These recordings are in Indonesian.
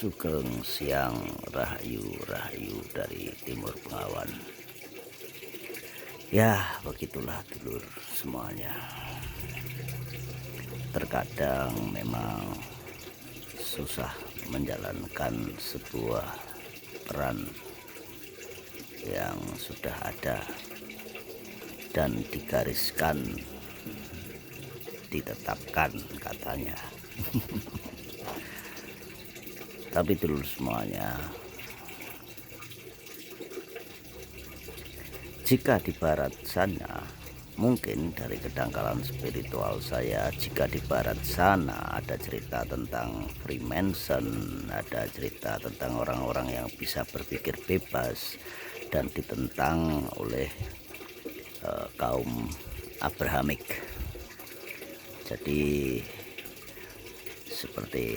Sugeng siang, rahayu dari Timur Bengawan. Ya, begitulah dulur semuanya. Terkadang memang susah menjalankan sebuah peran yang sudah ada dan digariskan, ditetapkan katanya. Tapi dulur semuanya, jika di barat sana, mungkin dari kedangkalan spiritual saya, jika di barat sana ada cerita tentang Freemason, ada cerita tentang orang-orang yang bisa berpikir bebas dan ditentang oleh kaum Abrahamik. Jadi seperti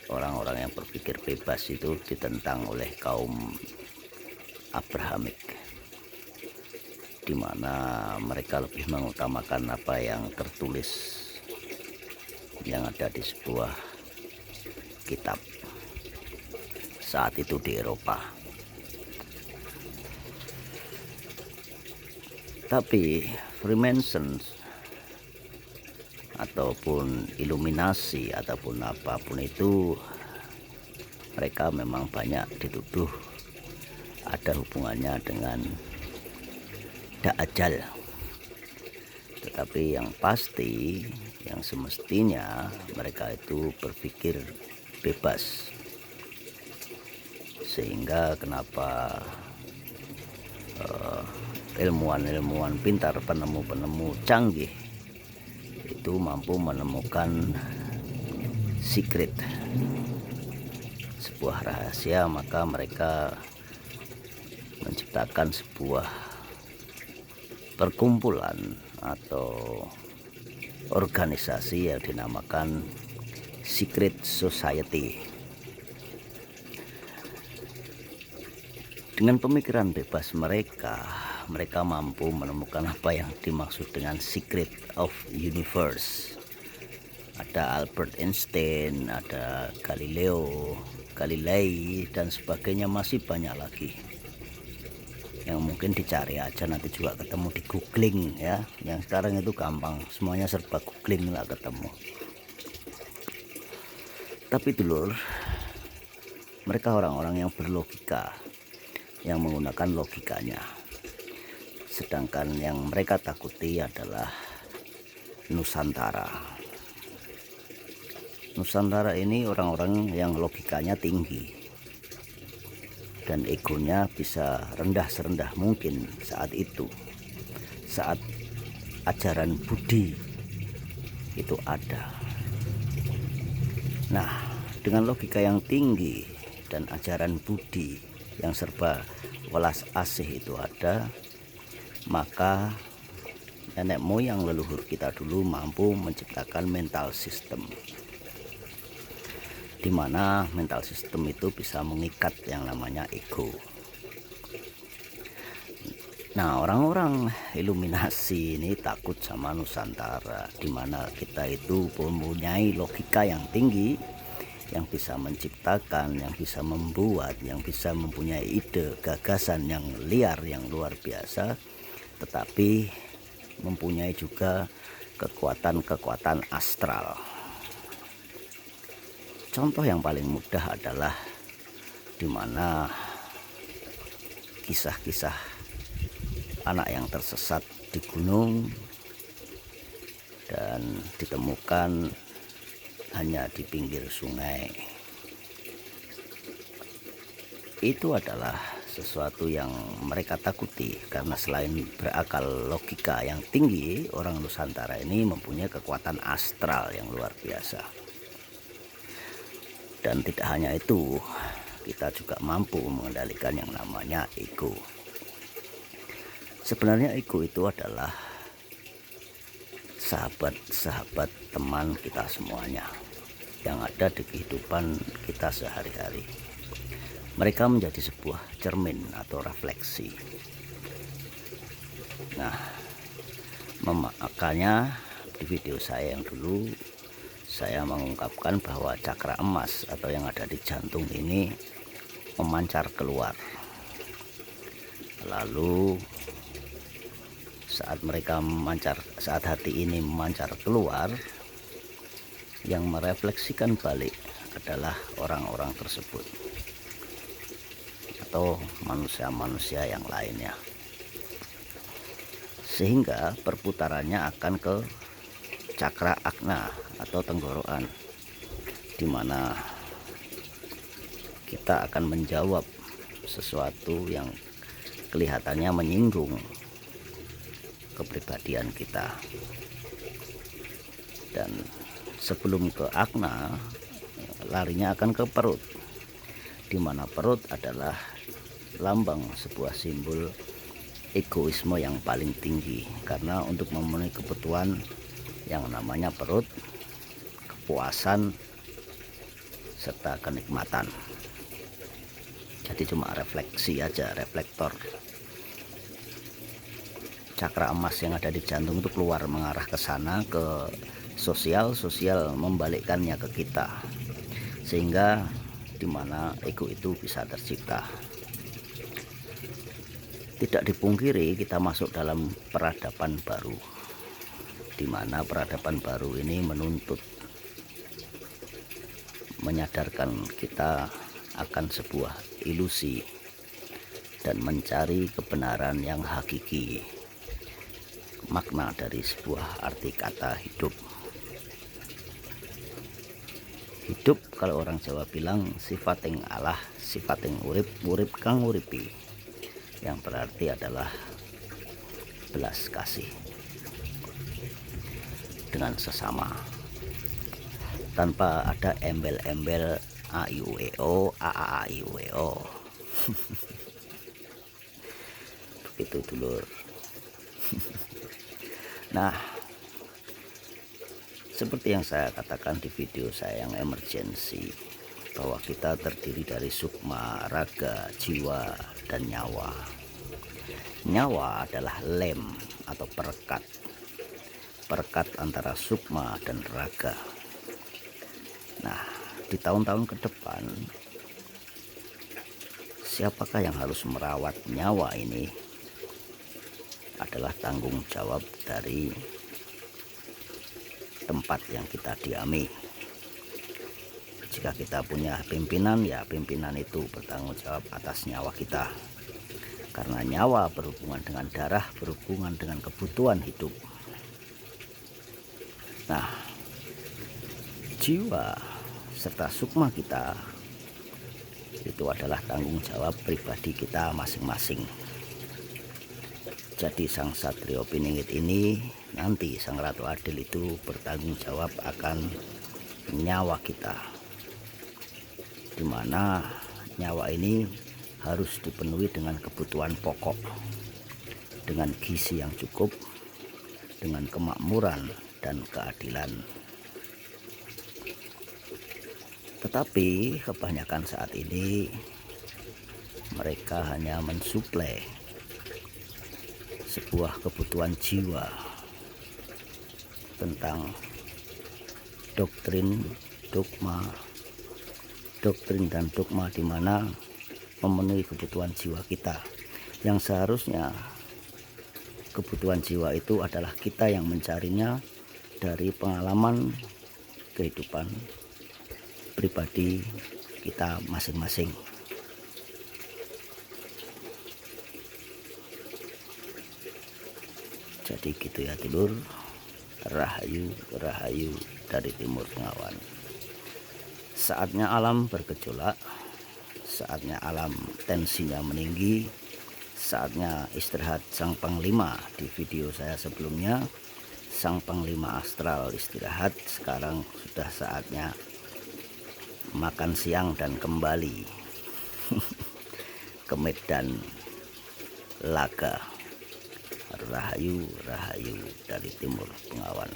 orang-orang yang berpikir bebas itu ditentang oleh kaum Abrahamik, di mana mereka lebih mengutamakan apa yang tertulis yang ada di sebuah kitab saat itu di Eropa. Tapi Freemasons ataupun Illuminasi ataupun apapun itu, mereka memang banyak dituduh ada hubungannya dengan Dajjal. Tetapi yang pasti, yang semestinya mereka itu berpikir bebas. Sehingga kenapa ilmuwan-ilmuwan pintar, penemu-penemu canggih itu mampu menemukan secret, sebuah rahasia, maka mereka menciptakan sebuah perkumpulan atau organisasi yang dinamakan Secret Society. Dengan pemikiran bebas mereka mampu menemukan apa yang dimaksud dengan secret of universe. Ada Albert Einstein, ada Galilei dan sebagainya, masih banyak lagi yang mungkin dicari aja nanti juga ketemu di googling ya. Yang sekarang itu gampang, semuanya serba googling lah ketemu. Tapi dulur, mereka orang-orang yang berlogika, yang menggunakan logikanya. Sedangkan yang mereka takuti adalah Nusantara. Nusantara ini orang-orang yang logikanya tinggi dan egonya bisa rendah serendah mungkin saat itu, saat ajaran Budi itu ada. Nah, dengan logika yang tinggi dan ajaran Budi yang serba welas asih itu ada, maka nenek moyang leluhur kita dulu mampu menciptakan mental system, di mana mental system itu bisa mengikat yang namanya ego. Nah, orang-orang Illuminasi ini takut sama Nusantara, di mana kita itu mempunyai logika yang tinggi, yang bisa menciptakan, yang bisa membuat, yang bisa mempunyai ide, gagasan yang liar, yang luar biasa, tetapi mempunyai juga kekuatan-kekuatan astral. Contoh yang paling mudah adalah di mana kisah-kisah anak yang tersesat di gunung dan ditemukan hanya di pinggir sungai. Itu adalah sesuatu yang mereka takuti, karena selain berakal logika yang tinggi, orang Nusantara ini mempunyai kekuatan astral yang luar biasa. Dan tidak hanya itu, kita juga mampu mengendalikan yang namanya ego. Sebenarnya ego itu adalah sahabat-sahabat teman kita semuanya yang ada di kehidupan kita sehari-hari. Mereka menjadi sebuah cermin atau refleksi. Nah, makanya di video saya yang dulu saya mengungkapkan bahwa cakra emas atau yang ada di jantung ini memancar keluar. Lalu saat hati ini memancar keluar, yang merefleksikan balik adalah orang-orang tersebut atau manusia-manusia yang lainnya, sehingga perputarannya akan ke cakra agna atau tenggorokan, di mana kita akan menjawab sesuatu yang kelihatannya menyinggung kepribadian kita. Dan sebelum ke agna, larinya akan ke perut, di mana perut adalah lambang sebuah simbol egoisme yang paling tinggi, karena untuk memenuhi kebutuhan yang namanya perut, kepuasan serta kenikmatan. Jadi cuma refleksi aja, reflektor. Cakra emas yang ada di jantung itu keluar mengarah ke sana, ke sosial membalikkannya ke kita, sehingga dimana ego itu bisa tercipta. Tidak dipungkiri kita masuk dalam peradaban baru, di mana peradaban baru ini menuntut, menyadarkan kita akan sebuah ilusi dan mencari kebenaran yang hakiki, makna dari sebuah arti kata hidup. Hidup kalau orang Jawa bilang sifating Allah, sifating urip kang uripi, yang berarti adalah belas kasih dengan sesama, tanpa ada embel-embel a i u e o, a a a i u e o. Begitu dulur. Nah, seperti yang saya katakan di video saya yang emergency, bahwa kita terdiri dari sukma, raga, jiwa, dan nyawa. Nyawa adalah lem atau perekat antara sukma dan raga. Nah, di tahun-tahun ke depan, siapakah yang harus merawat nyawa ini adalah tanggung jawab dari tempat yang kita diami. Jika kita punya pimpinan, ya pimpinan itu bertanggung jawab atas nyawa kita, karena nyawa berhubungan dengan darah, berhubungan dengan kebutuhan hidup. Nah, jiwa serta sukma kita itu adalah tanggung jawab pribadi kita masing-masing. Jadi sang Satrio Piningit ini, nanti sang Ratu Adil itu bertanggung jawab akan nyawa kita, dimana nyawa ini harus dipenuhi dengan kebutuhan pokok, dengan gizi yang cukup, dengan kemakmuran dan keadilan. Tetapi kebanyakan saat ini mereka hanya mensuplai sebuah kebutuhan jiwa tentang doktrin dan dogma, di mana memenuhi kebutuhan jiwa kita, yang seharusnya kebutuhan jiwa itu adalah kita yang mencarinya dari pengalaman kehidupan pribadi kita masing-masing. Jadi gitu ya dulur. Rahayu dari Timur Pengawan. Saatnya alam bergejolak, saatnya alam tensinya meninggi, saatnya istirahat sang panglima. Di video saya sebelumnya, sang panglima astral istirahat. Sekarang sudah saatnya makan siang dan kembali ke medan laga. Rahayu dari Timur Pengawan.